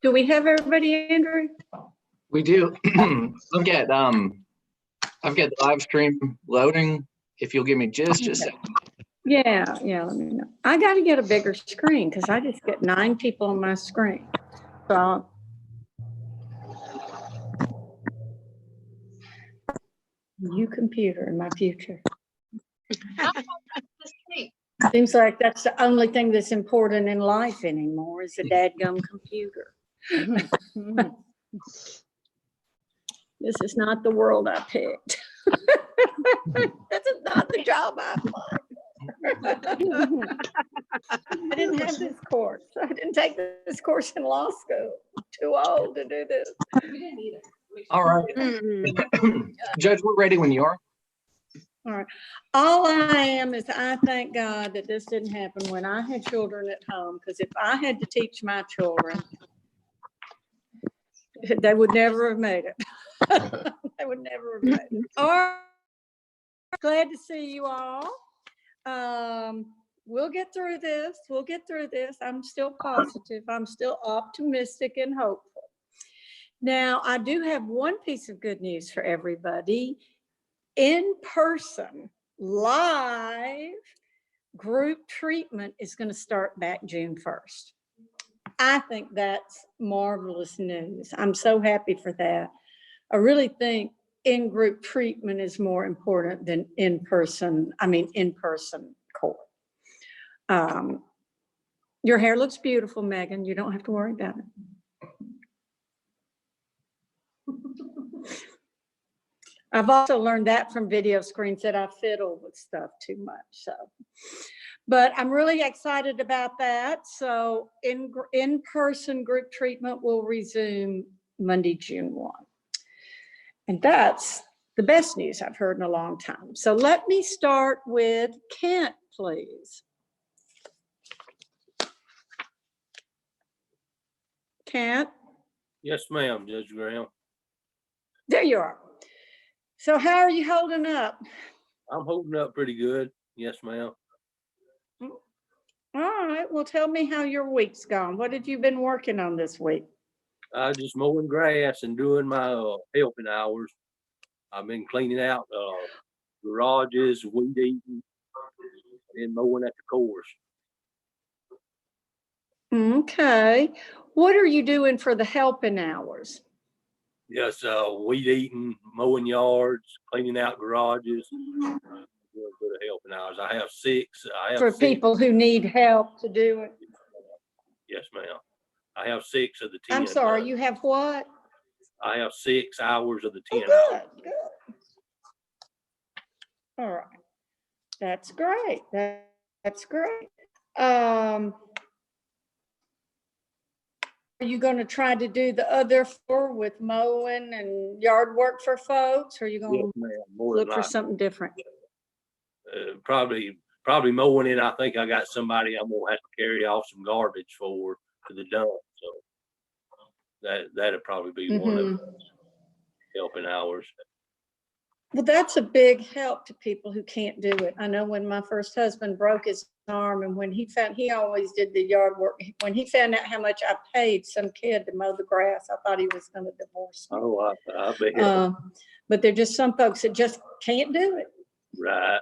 Do we have everybody, Andrew? We do. I've got the live stream loading. If you'll give me just a second. Yeah, let me know. I got to get a bigger screen because I just get 9 people on my screen. So new computer in my future. Seems like that's the only thing that's important in life anymore is a dadgum computer. This is not the world I picked. This is not the job I applied. I didn't have this course. I didn't take this course in law school. I'm too old to do this. All right. Judge, we're ready when you are. All right. All I am is I thank God that this didn't happen when I had children at home, because if I had to teach my children, they would never have made it. They would never have made it. All right. Glad to see you all. We'll get through this. We'll get through this. I'm still positive. I'm still optimistic and hopeful. Now, I do have one piece of good news for everybody. In person, live group treatment is going to start back June 1st. I think that's marvelous news. I'm so happy for that. I really think in-group treatment is more important than in-person court. Your hair looks beautiful, Megan. You don't have to worry about it. I've also learned that from video screens that I fiddle with stuff too much. So, but I'm really excited about that. So in-person group treatment will resume Monday, June 1. And that's the best news I've heard in a long time. So let me start with Kent, please. Kent? Yes, ma'am, Judge Graham. There you are. So how are you holding up? I'm holding up pretty good. Yes, ma'am. All right. Well, tell me how your week's gone. What have you been working on this week? Just mowing grass and doing my helping hours. I've been cleaning out garages, weed eating, and mowing at the course. Okay. What are you doing for the helping hours? Yes, weed eating, mowing yards, cleaning out garages. Doing good at helping hours. I have 6. For people who need help to do it? Yes, ma'am. I have 6 of the 10. I'm sorry, you have what? I have 6 hours of the 10 good, hours. Good. All right. That's great. That's great. Are you going to try to do the other 4 with mowing and yard work for folks, or are you going to look for something different? Probably mowing it. I think I got somebody I'm gonna have to carry off some garbage for to the dump. So that'd probably be one of the helping hours. Well, that's a big help to people who can't do it. I know when my first husband broke his arm, and when he always did the yard work. When he found out how much I paid some kid to mow the grass, I thought he was going to divorce me. Oh, I bet. But there are just some folks that just can't do it. Right.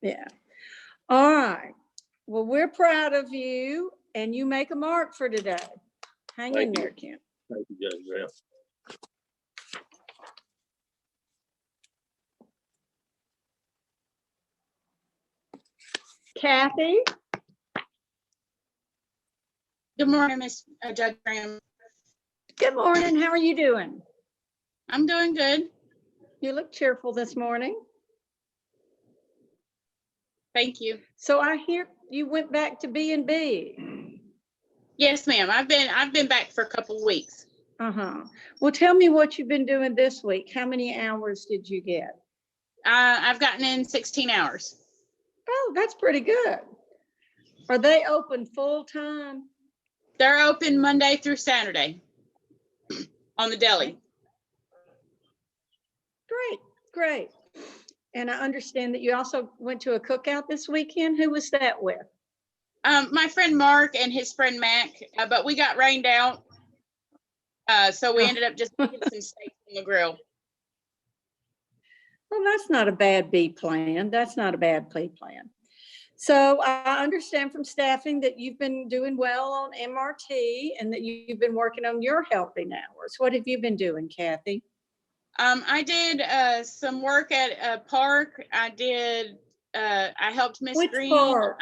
Yeah. All right. Well, we're proud of you, and you make a mark for today. Hang in there, Kim. Thank you, Judge Graham. Kathy? Good morning, Miss Judge Graham. Good morning. How are you doing? I'm doing good. You look cheerful this morning. Thank you. So I hear you went back to B&B. Yes, ma'am. I've been back for a couple of weeks. Well, tell me what you've been doing this week. How many hours did you get? I've gotten in 16 hours. Oh, that's pretty good. Are they open full time? They're open Monday through Saturday on the deli. Great. And I understand that you also went to a cookout this weekend. Who was that with? My friend Mark and his friend Mac, but we got rained out. So we Oh. ended up just making some steaks on the grill. Well, that's not a bad B plan. That's not a bad play plan. So I understand from staffing that you've been doing well on MRT and that you've been working on your helping hours. What have you been doing, Kathy? I did some work at a park. I helped Miss Which Green. park?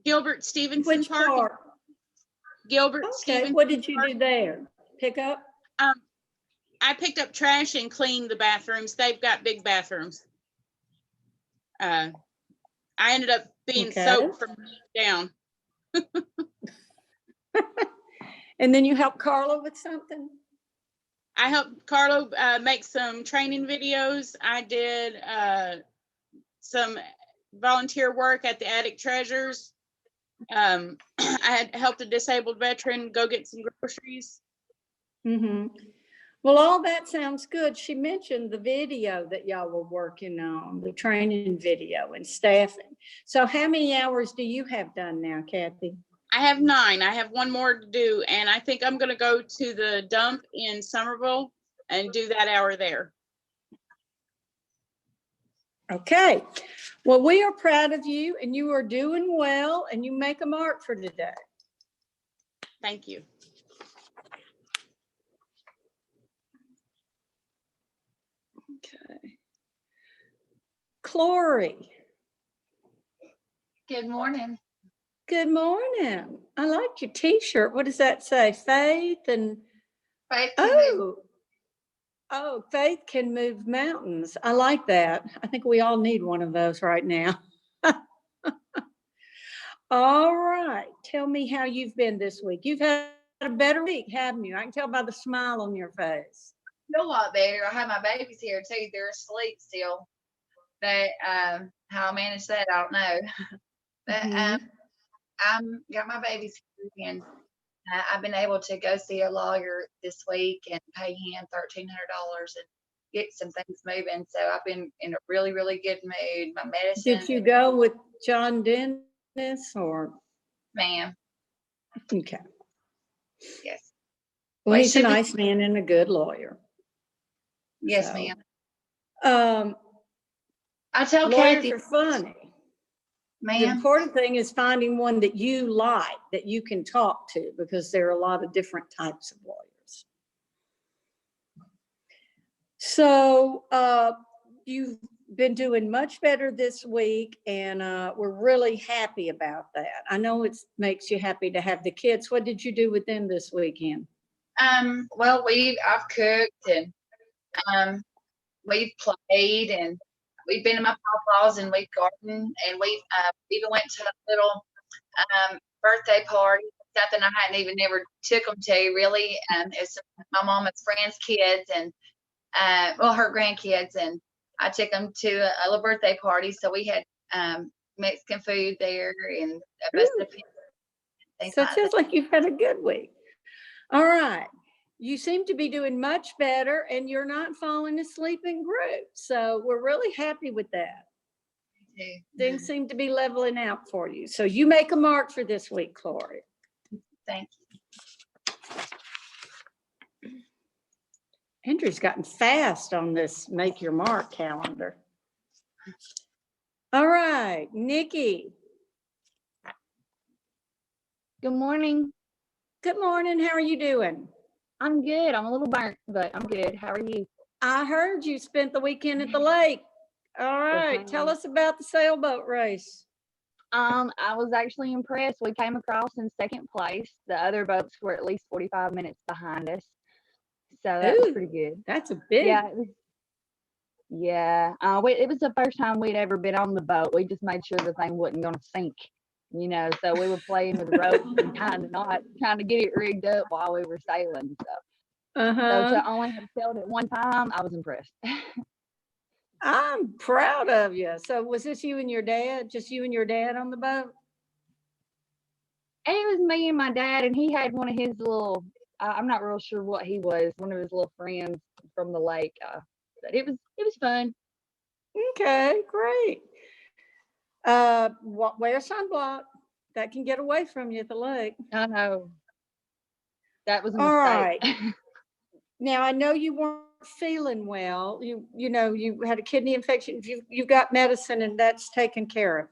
Gilbert Stevenson Which Park. park? Gilbert Okay, Stevenson. what did you do there? Pick up? I picked up trash and cleaned the bathrooms. They've got big bathrooms. I ended up being Okay. soaked from the neck down. And then you helped Carla with something? I helped Carlo make some training videos. I did some volunteer work at the Attic Treasures. I had helped a disabled veteran go get some groceries. Mm-hmm. Well, all that sounds good. She mentioned the video that y'all were working on, the training video and staffing. So how many hours do you have done now, Kathy? I have 9. I have one more to do, and I think I'm going to go to the dump in Somerville and do that hour there. Okay. Well, we are proud of you and you are doing well and you make a mark for today. Thank you. Okay. Clory, Good morning. good morning. I like your t-shirt. What does that say? Faith and, Faith can move. oh, Faith can move mountains. I like that. I think we all need one of those right now. All right. Tell me how you've been this week. You've had a better week, haven't you? I can tell by the smile on your face. Feel a lot better. I have my babies here too. They're asleep still. But how I manage that, I don't know. But Mhm. I'm got my babies here, and I've been able to go see a lawyer this week and pay him $1,300 and get some things moving. So I've been in a really, really good mood. My medicine, Did you go with John Dennis or? ma'am. Okay. Yes. Well, Well, he's a should be- nice man and a good lawyer. Yes, So, ma'am. I tell Lawyers Kathy, are funny. The ma'am. important thing is finding one that you like, that you can talk to, because there are a lot of different types of lawyers. So you've been doing much better this week, and we're really happy about that. I know it makes you happy to have the kids. What did you do with them this weekend? Well, I've cooked and we've played and we've been in my pawpaws and we've gardened and we've even went to a little birthday party, something I hadn't even never took them to really. It's my mama's friend's kids and well, her grandkids, and I took them to a little birthday party. So we had Mexican food there and a bunch of things So it like sounds that. like you've had a good week. All right. You seem to be doing much better and you're not falling asleep in groups. So we're really happy with that. Too. Things seem to be leveling out for you. So you make a mark for this week, Clory. Thank Andrew's gotten fast on this make your mark calendar. All right, Nikki. Good morning. Good morning. How are you doing? I'm good. I'm a little burnt, but I'm good. How are you? I heard you spent the weekend at the lake. All right, tell ma'am. us about the sailboat race. I was actually impressed. We came across in second place. The other boats were at least 45 minutes behind us. So that was Ooh. pretty good. That's a big. Yeah. It was the first time we'd ever been on the boat. We just made sure the thing wasn't going to sink, so we were playing with the ropes and kind of not trying to get it rigged up while we were sailing. So to only have sailed it one time, I was impressed. I'm proud of you. So was this you and your dad? Just you and your dad on the boat? And it was me and my dad, and he had one of his little, I'm not real sure what he was, one of his little friends from the lake. But it was fun. Okay, great. Wear sunblock. That can get away from you at the lake. I know. That was a All mistake. right. Now, I know you weren't feeling well. You know, you had a kidney infection. You got medicine and that's taken care of.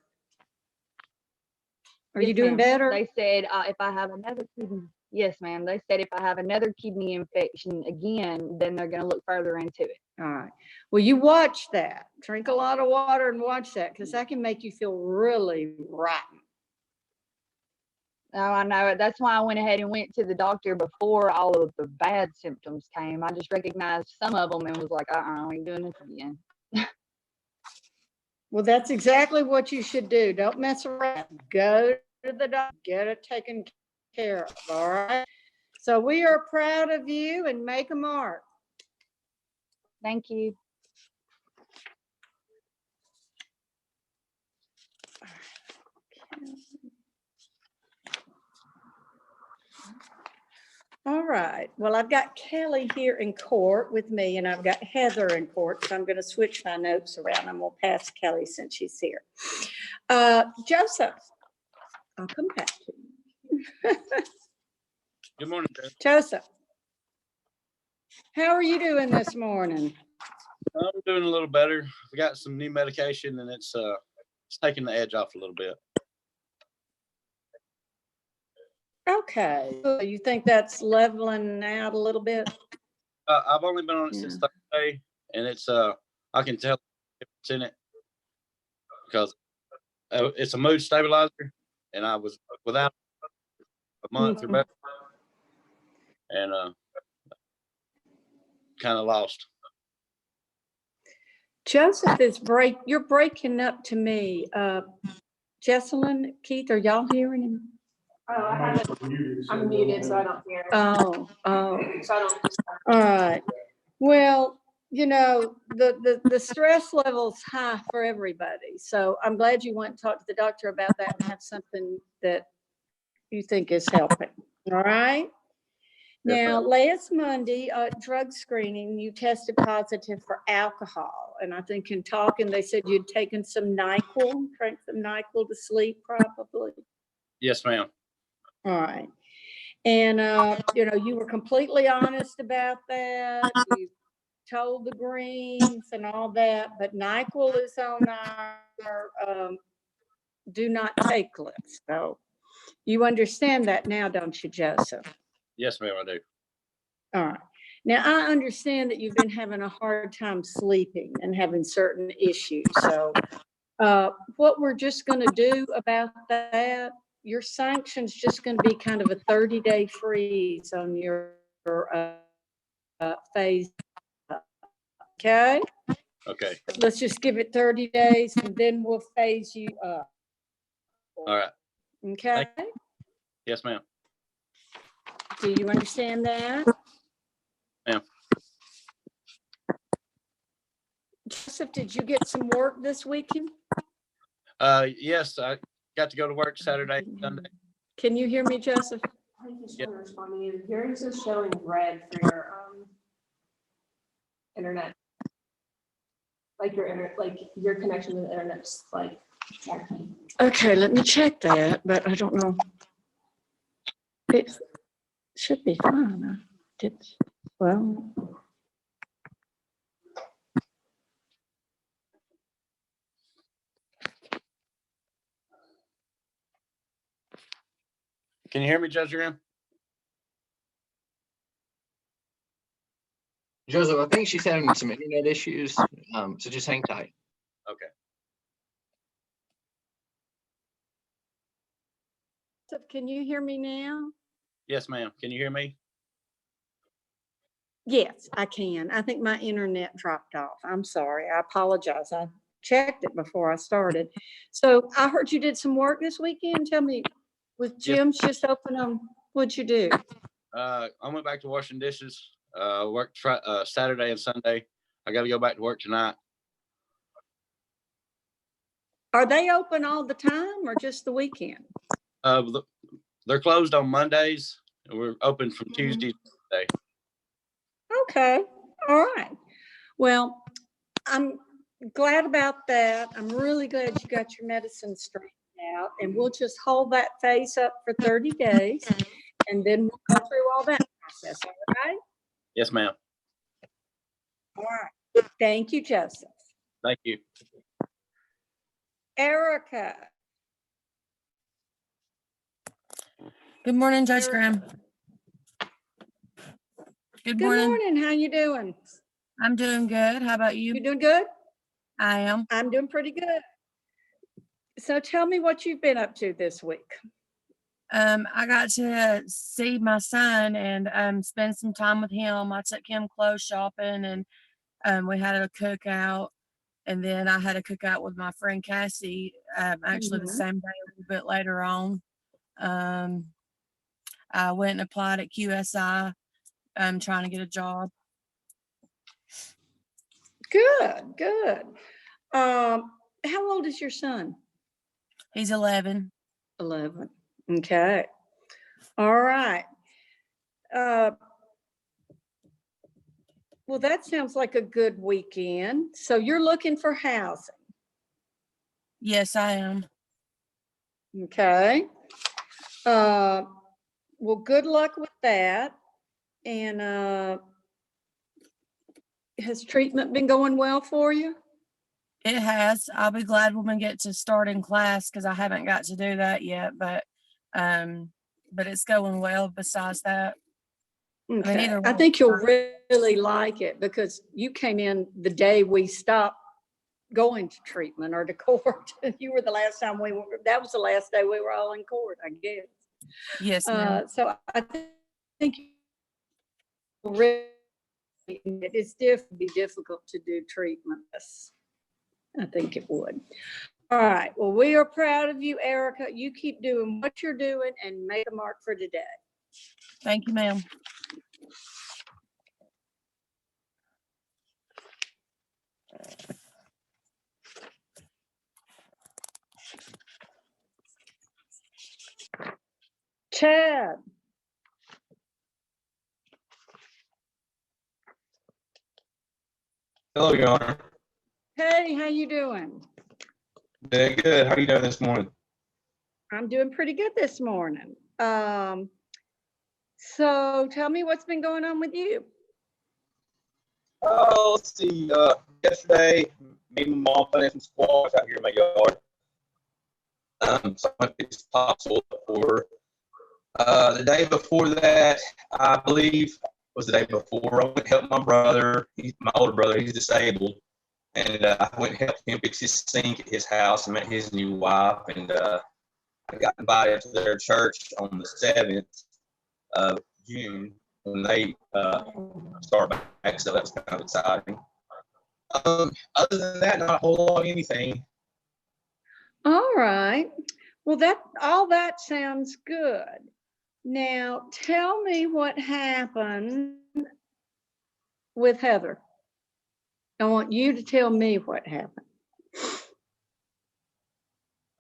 Are you Yes, doing ma'am. better? They said if I have another kidney, yes, ma'am. They said if I have another kidney infection again, then they're going to look further into it. All right. Well, you watch that. Drink a lot of water and watch that because that can make you feel really rotten. Oh, I know it. That's why I went ahead and went to the doctor before all of the bad symptoms came. I just recognized some of them and was like, I ain't doing this again. Well, that's exactly what you should do. Don't mess around. Go to the doctor, get it taken care of. All right. So we are proud of you and make a mark. Thank you. All right. Well, I've got Kelly here in court with me and I've got Heather in court. So I'm going to switch my notes around and we'll pass Kelly since she's here. Joseph, I'll come back to you. Good morning, Judge. Joseph, how are you doing this morning? I'm doing a little better. I got some new medication and it's taking the edge off a little bit. Okay. So you think that's leveling out a little bit? I've only been on it since Thursday, and it's I can tell it's in it because it's a mood stabilizer, and I was without a month or better, and kind of lost. Joseph you're breaking up to me. Jesselyn, Keith, are y'all hearing him? Oh, I have it. I'm muted, so I don't hear it. Oh. So I don't. All right. Well, you know, the stress level's high for everybody. So I'm glad you went and talked to the doctor about that and have something that you think is helping. All right. Now, last Monday, drug screening, you tested positive for alcohol. And I think in talking, they said you'd taken some NyQuil, drank some NyQuil to sleep probably. Yes, ma'am. All right. And, you know, you were completely honest about that. You told the Greens and all that, but NyQuil is on our do not take list. So you understand that now, don't you, Joseph? Yes, ma'am, I do. All right. Now, I understand that you've been having a hard time sleeping and having certain issues. So what we're just going to do about that, your sanction's just going to be kind of a 30-day freeze on your phase. Okay? Okay. Let's just give it 30 days and then we'll phase you up. All right. Okay? Yes, ma'am. Do you understand that? Ma'am. Joseph, did you get some work this weekend? Yes, I got to go to work Saturday and Sunday. Can you hear me, Joseph? I think he's trying to respond to you. Yours is showing red for your internet. Like your connection to the internet's like jacking. Okay, let me check that, but I don't know. It should be fine. Well. Can you hear me, Judge Graham? Joseph, I think she's having some internet issues, so just hang tight. Okay. Joseph, can you hear me now? Yes, ma'am. Can you hear me? Yes, I can. I think my internet dropped off. I'm sorry. I apologize. I checked it before I started. So I heard you did some work this weekend. Tell me, with Jim's just open on, what'd you do? I went back to washing dishes. Worked Saturday and Sunday. I got to go back to work tonight. Are they open all the time or just the weekend? They're closed on Mondays. And we're open from Tuesday to Thursday. Okay, all right. Well, I'm glad about that. I'm really glad you got your medicine straightened out, and we'll just hold that face up for 30 days, and then we'll go through all that process, all right? Yes, ma'am. All right. Thank you, Joseph. Thank you. Erica. Good morning, Judge Graham. Good Good morning. morning. How you doing? I'm doing good. How about You you? doing good? I am. I'm doing pretty good. So tell me what you've been up to this week. I got to see my son and spend some time with him. I took him clothes shopping and we had a cookout. And then I had a cookout with my friend Cassie, actually the Mhm. same day, a little bit later on. I went and applied at QSI, trying to get a job. Good, good. How old is your son? He's 11. 11. Okay. All right. Well, that sounds like a good weekend. So you're looking for housing. Yes, I am. Okay. Well, good luck with that. And has treatment been going well for you? It has. I'll be glad when we get to start in class because I haven't got to do that yet, but it's going well besides that. Okay. either I way, think you'll really like it because you came in the day we stopped going to treatment or to court. You were the last time that was the last day we were all in court, I guess. Yes, ma'am. So I think really it's be difficult to do treatment. I think it would. All right. Well, we are proud of you, Erica. You keep doing what you're doing and make a mark for today. Thank you, ma'am. Chad. Hello, Your Honor. Hey, how you doing? Doing good. How are you doing this morning? I'm doing pretty good this morning. So tell me what's been going on with you. Oh, let's see. Yesterday, me and my mom planted some squash out here in my yard. So I went to get some topsoil for the day before that, I believe was the day before. I went to help my brother. He's my older brother. He's disabled, and I went and helped him fix his sink at his house and met his new wife. And I got invited to their church on the 7th of June when they start back, so that's kind of exciting. Other than that, not a whole lot of anything. All right. Well, all that sounds good. Now, tell me what happened with Heather. I want you to tell me what happened. I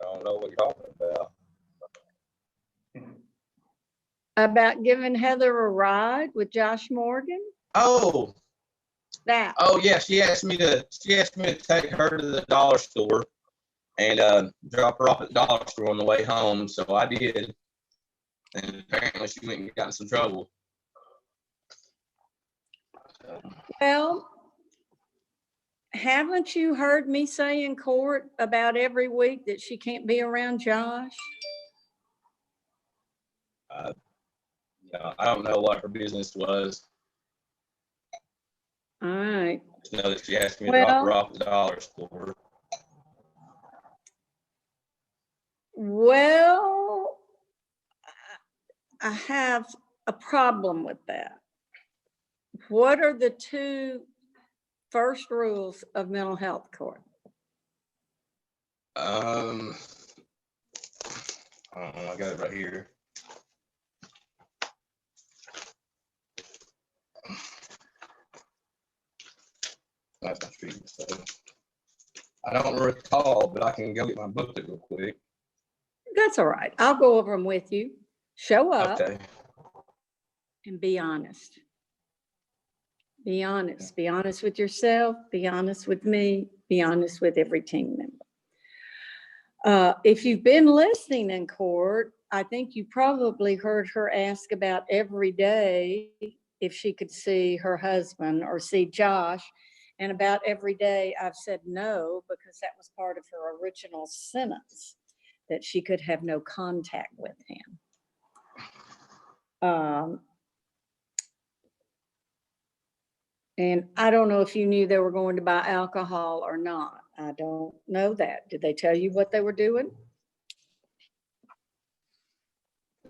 don't know what you're talking about. About giving Heather a ride with Josh Morgan? Oh, That. oh yeah, she asked me to take her to the dollar store and drop her off at the dollar store on the way home. So I did. And apparently she went and got in some trouble. Well, haven't you heard me say in court about every week that she can't be around Josh? Yeah, I don't know what her business was. All right. Just know that she asked me to drop her off at the dollar store. Well, I have a problem with that. What are the two first rules of mental health court? I don't know, I got it right here. That's my street, so I don't recall, but I can go get my book real quick. That's all right. I'll go over them with you. Show up Okay. and be honest. Be honest. Be honest with yourself. Be honest with me. Be honest with every team member. If you've been listening in court, I think you probably heard her ask about every day if she could see her husband or see Josh. And about every day I've said no, because that was part of her original sentence, that she could have no contact with him. And I don't know if you knew they were going to buy alcohol or not. I don't know that. Did they tell you what they were doing?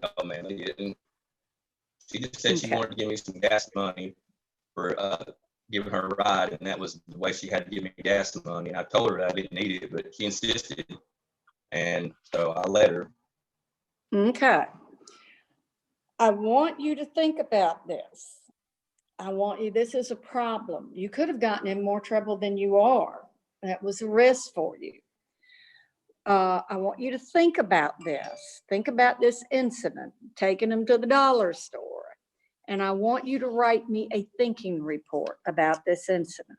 Oh man, they didn't. She just said she Okay. wanted to give me some gas money for giving her a ride, and that was the way she had to give me gas money. I told her that I didn't need it, but she insisted, and so I let her. Okay. I want you to think about this. This is a problem. You could have gotten in more trouble than you are. That was a risk for you. I want you to think about this. Think about this incident, taking them to the dollar store. And I want you to write me a thinking report about this incident.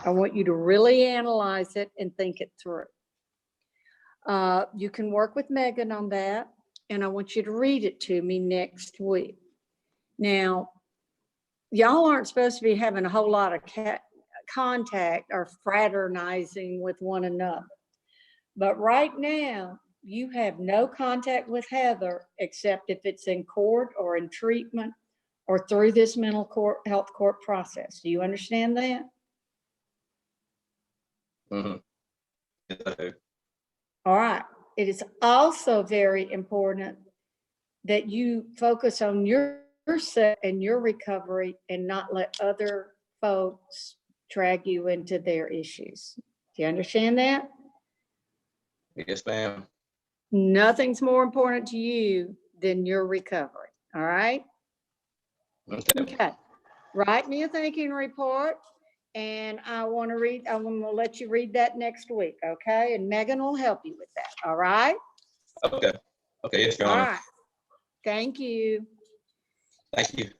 I want you to really analyze it and think it through. You can work with Megan on that, and I want you to read it to me next week. Now, y'all aren't supposed to be having a whole lot of contact or fraternizing with one another. But right now, you have no contact with Heather except if it's in court or in treatment or through this mental health court process. Do you understand that? Mm-hmm. Yes, I do. All right. It is also very important that you focus on yourself and your recovery and not let other folks drag you into their issues. Do you understand that? Yes, ma'am. Nothing's more important to you than your recovery. All right? Okay. Okay. Write me a thinking report, and I'm going to let you read that next week. Okay? And Megan will help you with that. All right? Okay. Okay, yes, Your All Honor. right. Thank you. Thank you.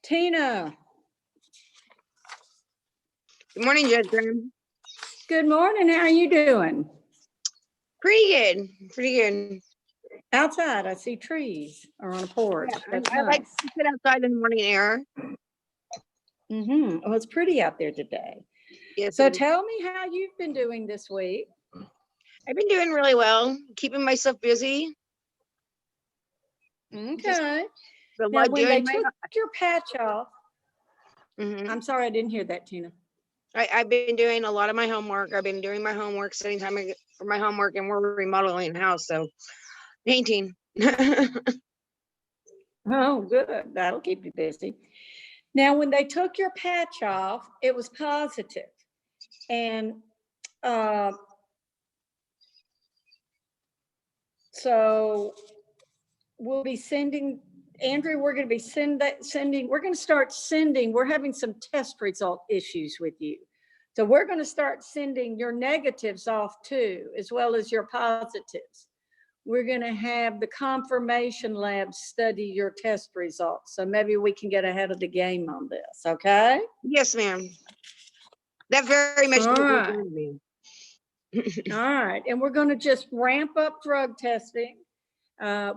Tina. Good morning, Judge Graham. Good morning. How are you doing? Pretty good. Pretty good. Outside, I see trees or on a porch. Yeah, That's I like nice. to sit outside in the morning air. Well, it's pretty out there today. Yes. So tell me how you've been doing this week. I've been doing really well, keeping myself busy. Okay. So Now, while when they doing took your patch off, Mhm. I'm sorry, I didn't hear that, Tina. I've been doing a lot of my homework. I've been doing my homework, setting time for my homework, and we're remodeling the house, so painting. Oh, good. That'll keep you busy. Now, when they took your patch off, it was positive. And so we'll be sending, Andrew, we're going to be we're having some test result issues with you. So we're going to start sending your negatives off too, as well as your positives. We're going to have the confirmation lab study your test results. So maybe we can get ahead of the game on this, okay? Yes, ma'am. That very much All right. concerns me. All right, and we're going to just ramp up drug testing.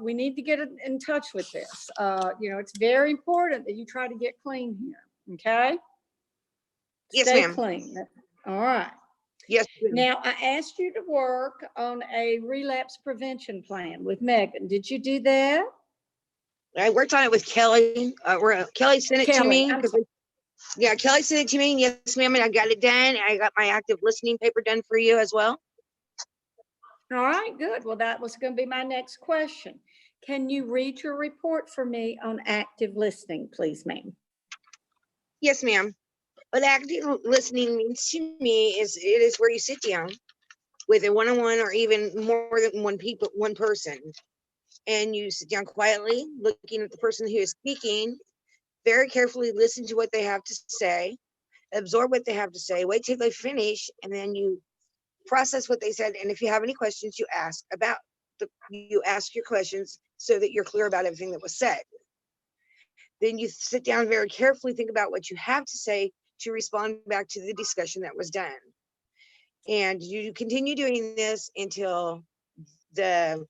We need to get in touch with this. It's very important that you try to get clean here, okay? Yes, Stay ma'am. clean. All right. Yes, ma'am. Now, I asked you to work on a relapse prevention plan with Megan. Did you do that? I worked on it with Kelly. Kelly sent it to me. Yeah, Kelly sent it to me. Yes, ma'am, and I got it done. I got my active listening paper done for you as well. All right, good. Well, that was going to be my next question. Can you read your report for me on active listening, please, ma'am? Yes, ma'am. What active listening means to me is it is where you sit down with a one-on-one or even more than one person, and you sit down quietly, looking at the person who is speaking, very carefully listen to what they have to say, absorb what they have to say, wait till they finish, and then you process what they said. And if you have any questions, you ask your questions so that you're clear about everything that was said. Then you sit down very carefully, think about what you have to say, to respond back to the discussion that was done. And you continue doing this until the,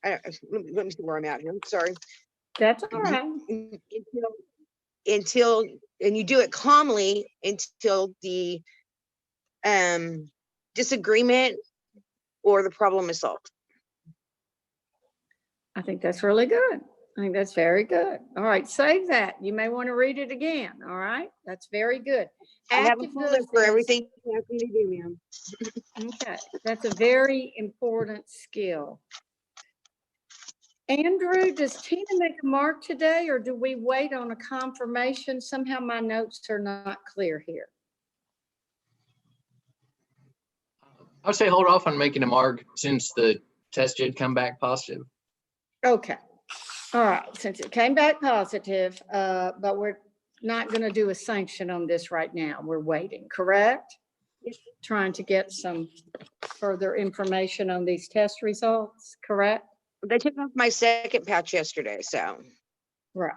let me see where I'm at here, I'm sorry. That's all right. Until, and you do it calmly until the disagreement or the problem is solved. I think that's really good. I think that's very good. All right, save that. You may want to read it again. All right, that's very good. I have a Active folder for listening. everything you have to do, ma'am. Okay, that's a very important skill. Andrew, does Tina make a mark today, or do we wait on a confirmation? Somehow my notes are not clear here. I would say hold off on making a mark since the test did come back positive. Okay. All right, since it came back positive, but we're not going to do a sanction on this right now. We're waiting, correct? Trying to get some further information on these test results, correct? They took off my second patch yesterday, so. Right,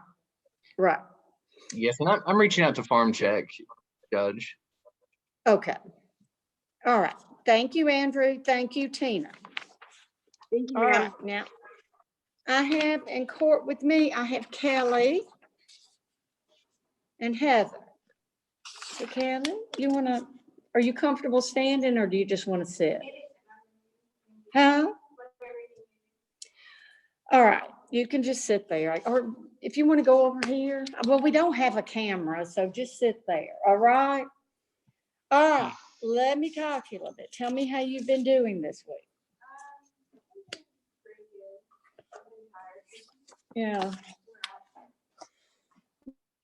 right. Yes, and I'm reaching out to Farm Check, Judge. Okay. All right. Thank you, Andrew. Thank you, Tina. Thank you, All ma'am. right, now, I have in court with me, I have Kelly and Heather. So Kelly, you wanna, are you comfortable standing or do you just wanna sit? Huh? All right, you can just sit there, or if you wanna go over here, well, we don't have a camera, so just sit there, all right? All right, let me talk to you a little bit. Tell me how you've been doing this week. Yeah.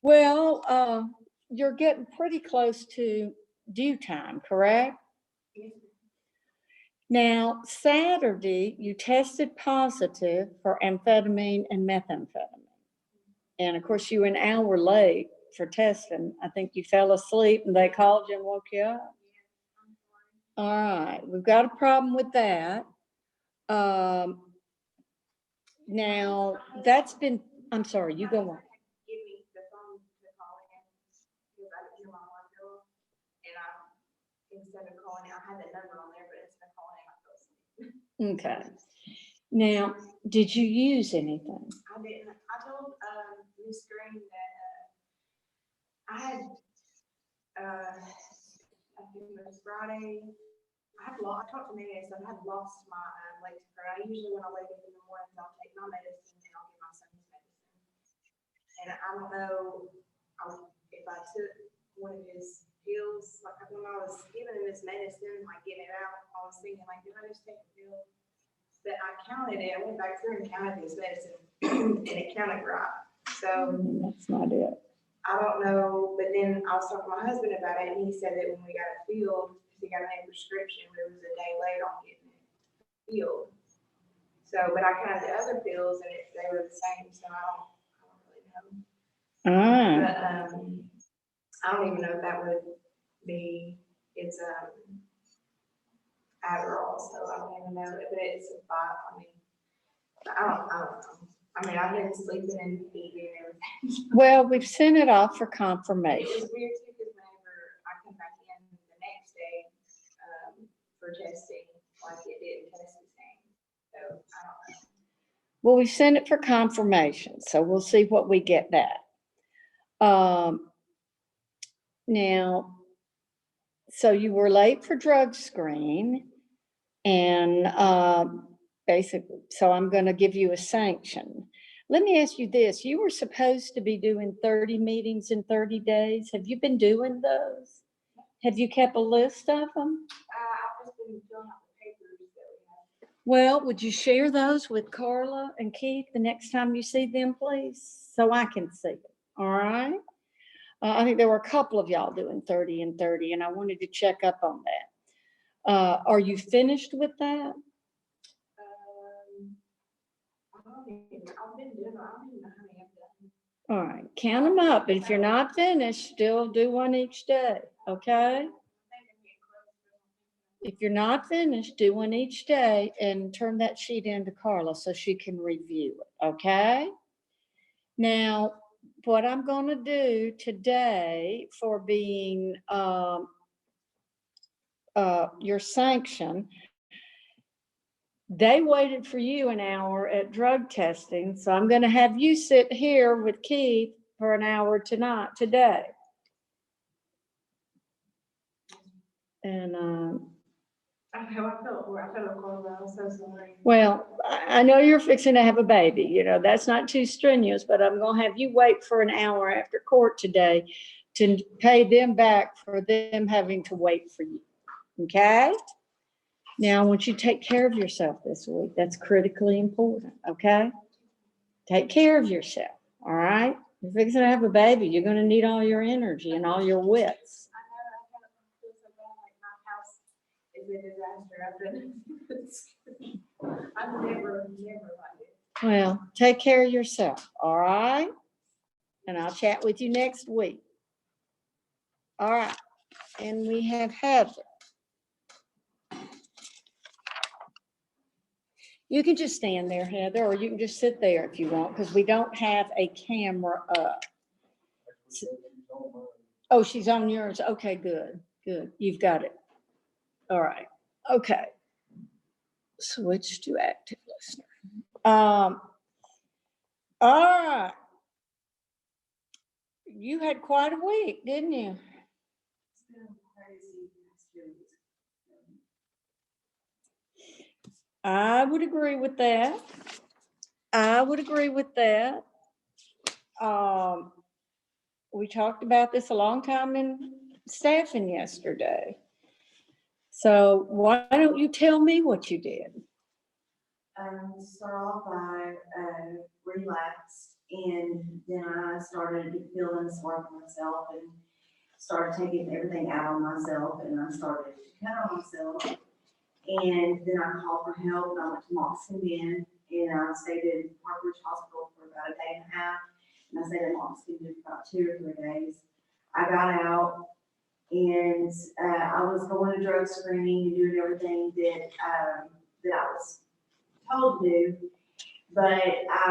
Well, you're getting pretty close to due time, correct? Now, Saturday, you tested positive for amphetamine and methamphetamine. And of course, you were an hour late for testing. I think you fell asleep and they called you and woke you up. All right, we've got a problem with that. Now, that's been, I'm sorry, you go on. Instead of calling out, I had that number on there, but instead of calling out, Okay. Now, did you use anything? I didn't. I told Miss Green that I had I think it was Friday. I talked to Mary and said I had lost my Lexapro. I usually when I wake up in the morning, I'll take my medicine and I'll give my son his medicine. And I don't know if I took one of his pills, like when I was giving him his medicine, like getting it out, I was thinking like, did I just take a pill? But I counted it, I went back through and counted his medicine and it counted right. So That's not it. I don't know, but then I was talking to my husband about it and he said that when we got it filled, because he got a prescription, but it was a day late on getting it filled. So, but I counted the other pills and they were the same, so I don't really know. But I don't even know if that would be, it's Adderall, so I don't even know, but it's a 5, I mean, I don't know. I mean, I've been sleeping and eating and everything. Well, we've sent it off for It confirmation. was weird too, because whenever I come back in the next day, for testing, like it didn't test the same, so I don't know. Well, we sent it for confirmation, so we'll see what we get back. Now, so you were late for drug screen and basically, so I'm going to give you a sanction. Let me ask you this. You were supposed to be doing 30 meetings in 30 days. Have you been doing those? Have you kept a list of them? I've just been filling out the papers that we have. Well, would you share those with Carla and Keith the next time you see them, please? So I can see it, all right? I think there were a couple of y'all doing 30 and 30, and I wanted to check up on that. Are you finished with that? I've been doing, I don't even know how many I've done. All right, count them up. If you're not finished, still do one each day, okay? If you're not finished, do one each day and turn that sheet in to Carla so she can review it, okay? Now, what I'm gonna do today for being, your sanction, they waited for you an hour at drug testing, so I'm gonna have you sit here with Keith for an hour today. And, I felt recorded. I was so sorry. well, I know you're fixing to have a baby, you know, that's not too strenuous, but I'm gonna have you wait for an hour after court today to pay them back for them having to wait for you, okay? Now, I want you to take care of yourself this week. That's critically important, okay? Take care of yourself, all right? You're fixing to have a baby. You're gonna need all your energy and all your wits. Is a disaster. I've never like it. Well, take care of yourself, all right? And I'll chat with you next week. All right, and we have Heather. You can just stand there, Heather, or you can just sit there if you want, because we don't have a camera up. Oh, she's on yours. Okay, good, good. You've got it. All right, okay. Switch to active listener. All right. You had quite a week, didn't you? It's been crazy past 2 weeks. I would agree with that. I would agree with that. We talked about this a long time in staffing yesterday. So why don't you tell me what you did? Start off, I relapsed, and then I started feeling sorry for myself and started taking everything out on myself, and I started to cut on myself. And then I called for help, and I went to Moxon Bend, and I stayed in Park Ridge Hospital for about a day and a half, and I stayed in Moxon Bend for about 2 or 3 days. I got out, and I was going to drug screening and doing everything that that I was told to do, but I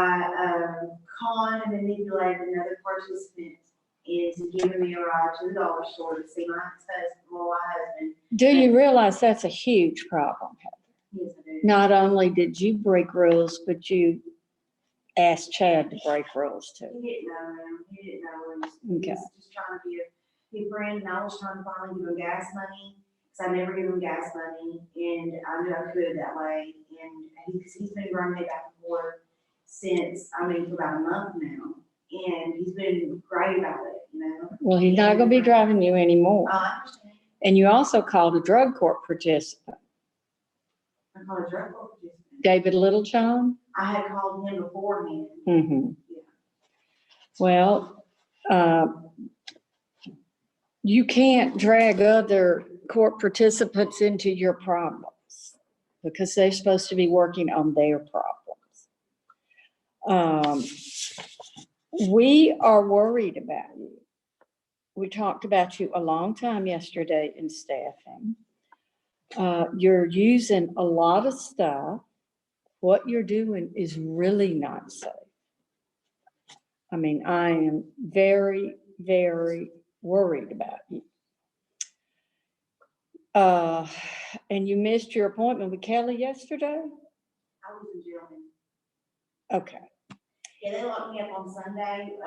conned and manipulated another participant into giving me a ride to the dollar store to see my husband. Do you realize that's a huge problem, Heather? Yes, I do. Not only did you break rules, but you asked Chad to break rules too. He didn't know him. He didn't know him. He Okay. was just trying to be a friend, and I was trying to finally give him gas money, because I never give him gas money, and I knew I could that way. And he's been running me back and forth since, for about a month now, and he's been great about it, you know? Well, he's not gonna be driving you anymore. I understand. And you also called a drug court participant, I called a drug court participant. David Littlejohn. I had called him beforehand. Mm-hmm. Yeah. Well, you can't drag other court participants into your problems because they're supposed to be working on their problems. We are worried about you. We talked about you a long time yesterday in staffing. You're using a lot of stuff. What you're doing is really not safe. I am very, very worried about you. And you missed your appointment with Kelly yesterday? I was in jail. Okay. Yeah, they locked me up on Sunday.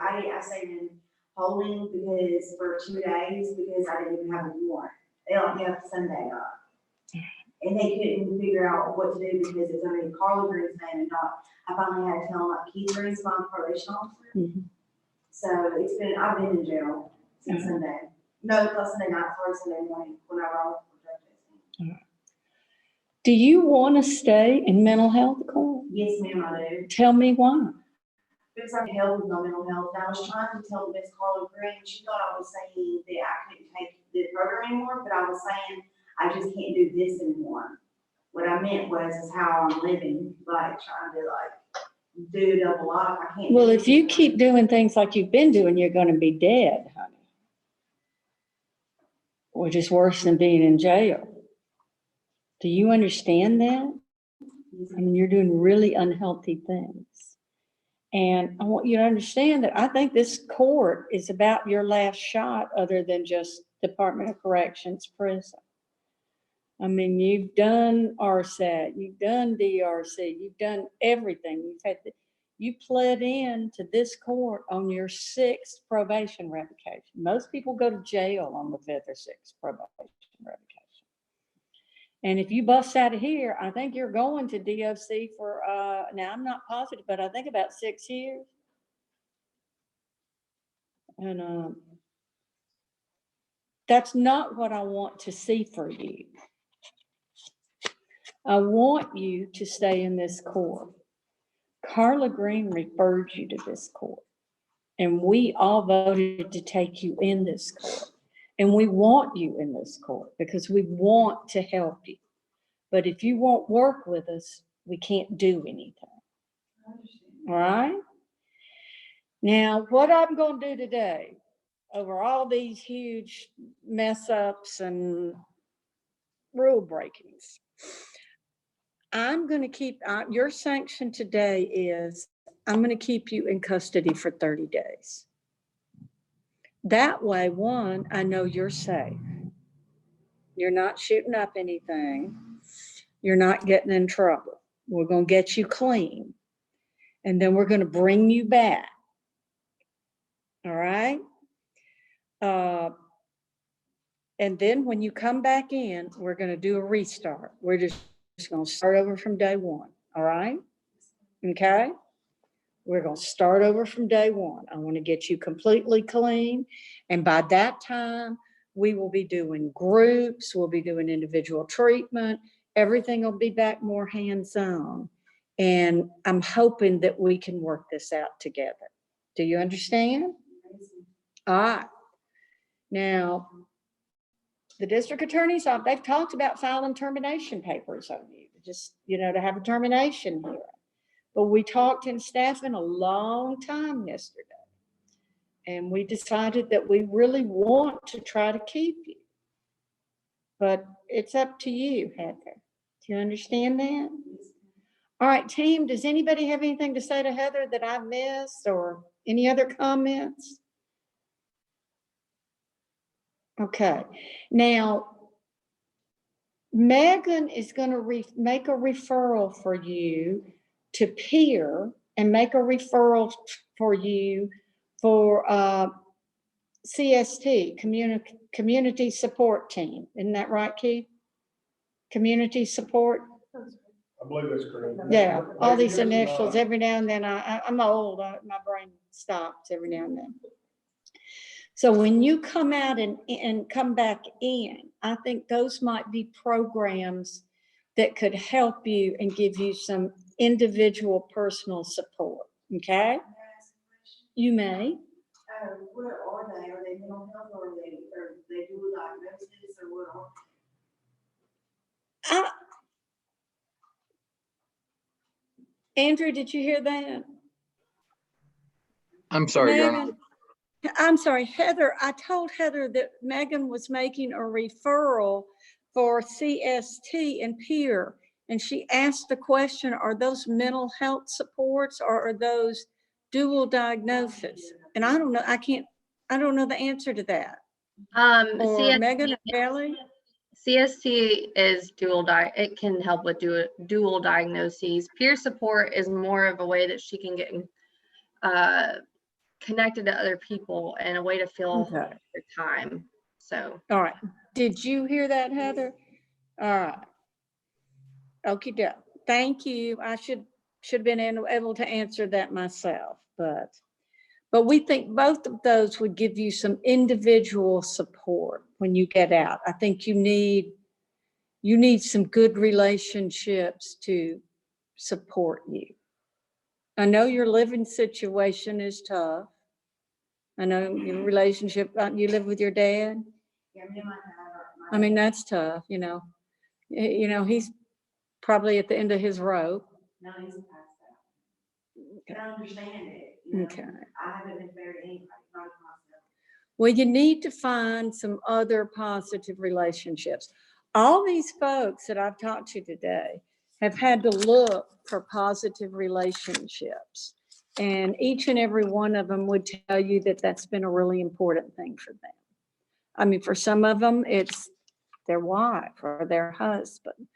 I stayed in holding because for 2 days because I didn't even have a warrant. They locked me up Sunday up. And they couldn't figure out what to do because it's under Carla Green's name and not, I finally had to tell them like Keith Green's my probation officer. Mhm. So I've been in jail since Sunday. No, it was Sunday night, sorry, Sunday morning, when I was for drug testing. Do you want to stay in mental health court? Yes, ma'am, I do. Tell me why. Because I help with my mental health. And I was trying to tell Miss Carla Green, she thought I was saying that I couldn't take the program anymore, but I was saying I just can't do this anymore. What I meant was is how I'm living, like trying to do a double life. I can't. Well, if you keep doing things like you've been doing, you're going to be dead, honey. Which is worse than being in jail. Do you understand that? You're doing really unhealthy things. And I want you to understand that I think this court is about your last shot other than just Department of Corrections prison. I mean, you've done RSAT, you've done DRC, you've done everything. You pled in to this court on your 6th probation revocation. Most people go to jail on the 5th or 6th probation revocation. And if you bust out of here, I think you're going to DOC for, now I'm not positive, but I think about 6 years. And that's not what I want to see for you. I want you to stay in this court. Carla Green referred you to this court, and we all voted to take you in this court. And we want you in this court because we want to help you. But if you won't work with us, we can't do anything. All right? Now, what I'm going to do today, over all these huge mess ups and rule breakings, I'm going to keep, your sanction today is, I'm going to keep you in custody for 30 days. That way, one, I know you're safe. You're not shooting up anything. You're not getting in trouble. We're going to get you clean. And then we're going to bring you back. All right? And then when you come back in, we're going to do a restart. We're just going to start over from day one. All right? Okay? We're going to start over from day one. I want to get you completely clean. And by that time, we will be doing groups. We'll be doing individual treatment. Everything will be back more hands-on. And I'm hoping that we can work this out together. Do you understand? All right. Now, the district attorney's office, they've talked about filing termination papers on you, just, to have a termination hearing. But we talked in staffing a long time yesterday. And we decided that we really want to try to keep you. But it's up to you, Heather. Do you understand that? All right, team, does anybody have anything to say to Heather that I missed or any other comments? Okay, now, Megan is going to make a referral for you to peer and make a referral for you for CST, Community Support Team. Isn't that right, Keith? Community Support? I believe that's correct. Yeah, all these initials, every now and then, I'm old, my brain stops every now and then. So when you come out and come back in, I think those might be programs that could help you and give you some individual personal support, okay? You may. What are they? Are they mental health or they do diagnosis or what are? Andrew, did you hear that? I'm sorry, Your Honor. Megan, I'm sorry, Heather. I told Heather that Megan was making a referral for CST and peer. And she asked the question, are those mental health supports or are those dual diagnosis? And I don't know, I don't know the answer to that. Or CST, Megan or Kelly? CST is it can help with dual diagnoses. Peer support is more of a way that she can get connected to other people and a way to fill her time. So. All right. Did you hear that, Heather? All right. Okie doke. Thank you. I should have been able to answer that myself, but we think both of those would give you some individual support when you get out. I think you need some good relationships to support you. I know your living situation is tough. I know your relationship, you live with your dad. Yeah, me and my dad are. I mean, that's tough, he's probably at the end of his rope. No, he's past that. I understand it. Okay. I haven't been married to anybody, not myself. Well, you need to find some other positive relationships. All these folks that I've talked to today have had to look for positive relationships. And each and every one of them would tell you that that's been a really important thing for them. I mean, for some of them, it's their wife or their husband.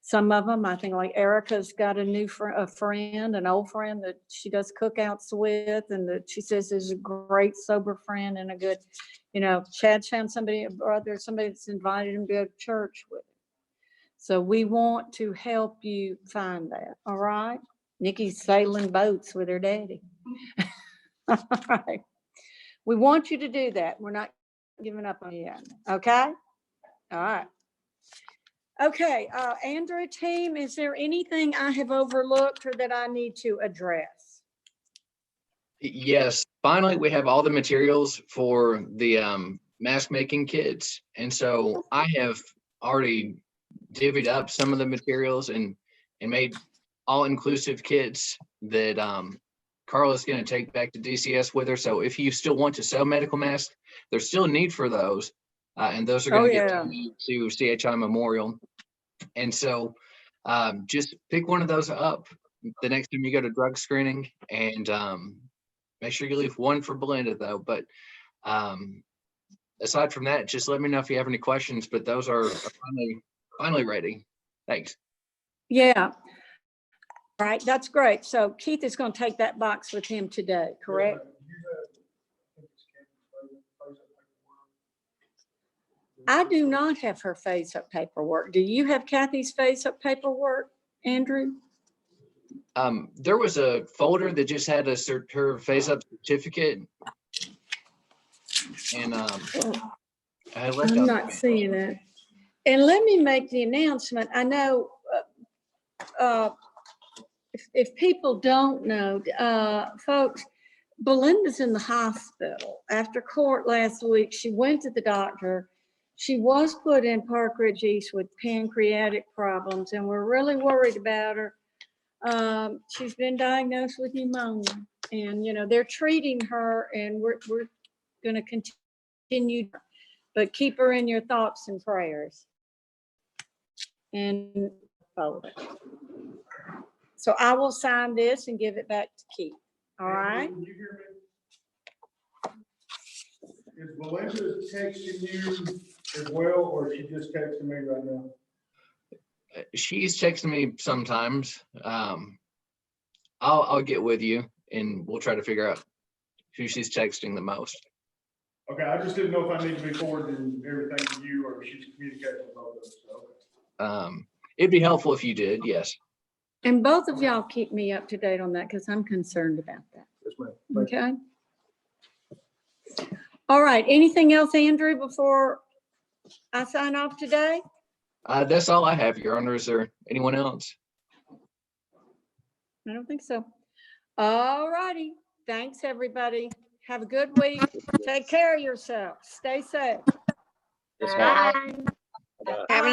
Some of them, I think like Erica's got a new friend, an old friend that she does cookouts with, and that she says is a great sober friend and a good, Chad's found somebody, a brother, somebody that's invited him to go to church with him. So we want to help you find that, all right? Nikki's sailing boats with her daddy. All right. We want you to do that. We're not giving up on you yet, okay? All right. Okay, Andrew team, is there anything I have overlooked or that I need to address? Yes, finally, we have all the materials for the mask making kits. And so I have already divvied up some of the materials and made all inclusive kits that Carla's going to take back to DCS with her. So if you still want to sell medical masks, there's still a need for those. And those are going to get to CHI Memorial. And so just pick one of those up the next time you go to drug screening, and make sure you leave one for Belinda though. But aside from that, just let me know if you have any questions, but those are finally ready. Thanks. Yeah. All right, that's great. So Keith is going to take that box with him today, correct? I do not have her face up paperwork. Do you have Kathy's face up paperwork, Andrew? There was a folder that just had her face up certificate. And I'm not seeing it. And let me make the announcement. I know if people don't know, folks, Belinda's in the hospital. After court last week, she went to the doctor. She was put in Park Ridge East with pancreatic problems, and we're really worried about her. She's been diagnosed with pneumonia, and they're treating her, and we're going to continue, but keep her in your thoughts and prayers. And so I will sign this and give it back to Keith. All right. Is Belinda texting you as well, or is she just texting me right now? She's texting me sometimes. I'll get with you and we'll try to figure out who she's texting the most. Okay, I just didn't know if I need to be forwarding everything to you or if she's communicating with both of us. So. It'd be helpful if you did, yes. And both of y'all keep me up to date on that because I'm concerned about that. Yes, ma'am. Okay. All right. Anything else, Andrew, before I sign off today? That's all I have, Your Honor. Is there anyone else? I don't think so. All righty. Thanks, everybody. Have a good week. Take care of yourself. Stay safe. Yes, ma'am. Have a